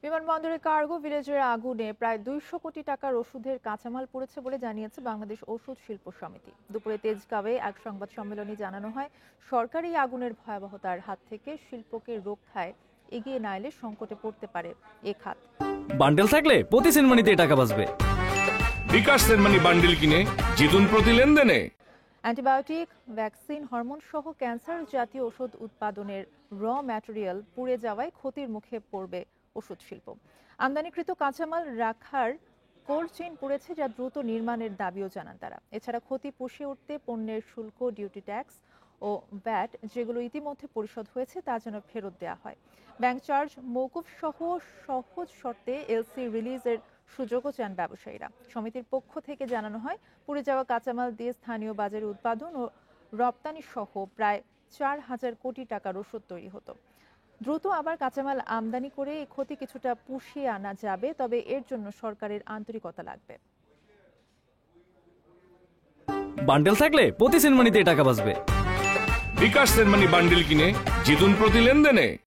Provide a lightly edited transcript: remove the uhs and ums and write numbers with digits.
বিমানবন্দরে কার্গো ভিলেজের আগুনে প্রায় 200 কোটি টাকার ওষুধের কাঁচামাল পুড়েছে বলে জানিয়েছে বাংলাদেশ ঔষধ শিল্প সমিতি। দুপুরে তেজগাঁওয়ে এক সংবাদ সম্মেলনে জানানো হয়, সরকার এই আগুনের ভয়াবহতার হাত থেকে শিল্পকে রক্ষায় এগিয়ে না এলে সংকটে পড়তে পারে এ খাত। বান্ডেল থাকলে প্রতি সেনমানিতে টাকা বাঁচবে। বিকাশ সেনমানি বান্ডেল কিনে জিতুন প্রতি লেনদেনে। অ্যান্টিবায়োটিক, ভ্যাকসিন, হরমোন সহ ক্যান্সার জাতীয় ওষুধ উৎপাদনের র ম্যাটেরিয়াল পুড়ে যাওয়ায় ক্ষতির মুখে পড়বে ওষুধ শিল্প। আমদানিকৃত কাঁচামাল রাখার কোল্ড চেইন পড়েছে, যা দ্রুত নির্মাণের দাবিও জানান তারা। এছাড়া ক্ষতি পুষিয়ে উঠতে পণ্যের শুল্ক, ডিউটি ট্যাক্স ও ভ্যাট যেগুলো ইতিমধ্যে পরিশোধ হয়েছে তা যেন ফেরত দেওয়া হয়। ব্যাংক চার্জ মওকুফ সহ সহজ শর্তে এলসি রিলিজের সুযোগও চান ব্যবসায়ীরা। সমিতির পক্ষ থেকে জানানো হয়, পুড়ে যাওয়া কাঁচামাল দিয়ে স্থানীয় বাজারে উৎপাদন ও রপ্তানি সহ প্রায় 4,000 কোটি টাকার ওষুধ তৈরি হতো। দ্রুত আবার কাঁচামাল আমদানি করে এই ক্ষতি কিছুটা পুষিয়ে আনা যাবে, তবে এর জন্য সরকারের আন্তরিকতা লাগবে। বান্ডেল থাকলে প্রতি সেনমানিতে টাকা বাঁচবে। বিকাশ সেনমানি বান্ডেল কিনে জিতুন প্রতি লেনদেনে।